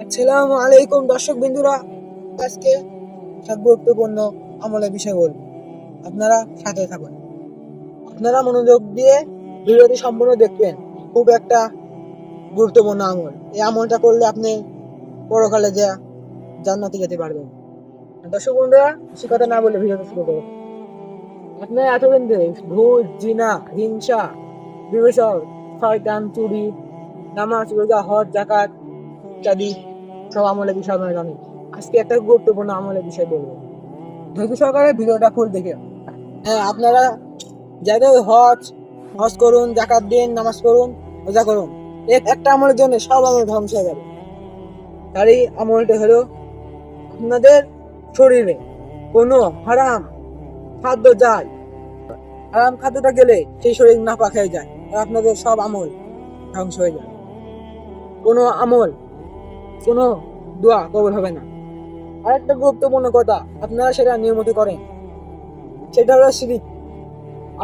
আসসালামু আলাইকুম দর্শক বিন্দুরা, আজকে একটা গুরুত্বপূর্ণ আমলের বিষয় বলবো। আপনারা সাথে থাকুন, আপনারা মনোযোগ দিয়ে ভিডিওটি সম্পূর্ণ দেখবেন। খুব একটা গুরুত্বপূর্ণ আমল। এই আমলটা করলে আপনি পরকালে যা জান্নাতে যেতে পারবেন। দর্শক বন্ধুরা, বেশি কথা না বলে ভিডিওটা শুরু করুন। আপনি এতদিন ধরে ঘুষ, জিনা, হিংসা, বিবেচক, শয়তান, চুরি, নামাজ, রোজা, হজ, যাকাত ইত্যাদি সব আমলের বিষয় আপনারা জানেন। আজকে একটা গুরুত্বপূর্ণ আমলের বিষয় বলবো। ধৈর্য সহকারে ভিডিওটা ফুল দেখে। হ্যাঁ, আপনারা যাতে হজ হজ করুন, যাকাত দিন, নামাজ পড়ুন, রোজা করুন, একটা আমলের জন্য সব আমল ধ্বংস হয়ে যাবে। তার এই আমলটা হলো, আপনাদের শরীরে কোনো হারাম খাদ্য যায়, হারাম খাদ্যটা গেলে সেই শরীর নাপাক হয়ে যায়, আর আপনাদের সব আমল ধ্বংস হয়ে যায়। কোনো আমল, কোনো দোয়া কবুল হবে না। আরেকটা গুরুত্বপূর্ণ কথা, আপনারা সেটা নিয়মিত করেন, সেটা হলো শিরিক।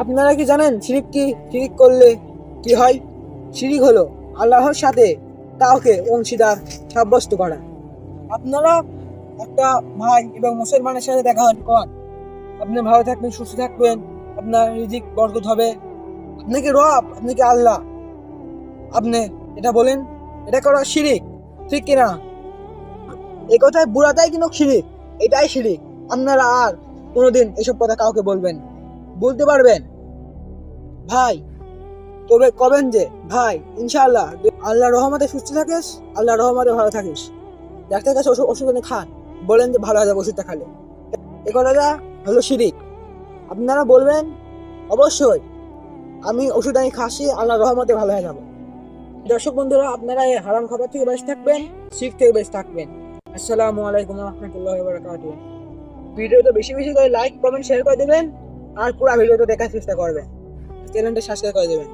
আপনারা কি জানেন শিরিক কি? শিরিক করলে কি হয়? শিরিক হলো আল্লাহর সাথে কাউকে অংশীদার সাব্যস্ত করা। আপনারা একটা ভাই এবং মুসলমানের সাথে দেখা করেন, আপনি ভালো থাকবেন, সুস্থ থাকবেন, আপনার রিজিক বরকত হবে। আপনি কি রব? আপনি কি আল্লাহ? আপনি এটা বলেন, এটা করা শিরিক, ঠিক কিনা? এই কথায় বুড়াটাই কিন্তু শিরিক, এটাই শিরিক। আপনারা আর কোনোদিন এসব কথা কাউকে বলতে পারবেন ভাই? তবে কবেন যে ভাই ইনশাআল্লাহ আল্লাহ রহমতে সুস্থ থাকিস, আল্লাহ রহমতে ভালো থাকিস, ডাক্তার কাছে ওষুধ এনে খান, বলেন যে ভালো হয়ে যাবে ওষুধটা খালে। এ কথাটা হলো শিরিক। আপনারা বলবেন অবশ্যই আমি ওষুধ আনি খাসি, আল্লাহ রহমতে ভালো হয়ে যাবো। দর্শক বন্ধুরা, আপনারা এই হারাম খাবার থেকে বেঁচে থাকবেন, শিখ থেকে বেঁচে থাকবেন। আসসালামু আলাইকুম রহমতুল্লাহি ওয়া বারাকাতুহু। ভিডিওটা বেশি বেশি করে লাইক, কমেন্ট, শেয়ার করে দেবেন, আর পুরো ভিডিওটা দেখার চেষ্টা করবেন, চ্যানেলটা সাবস্ক্রাইব করে দেবেন।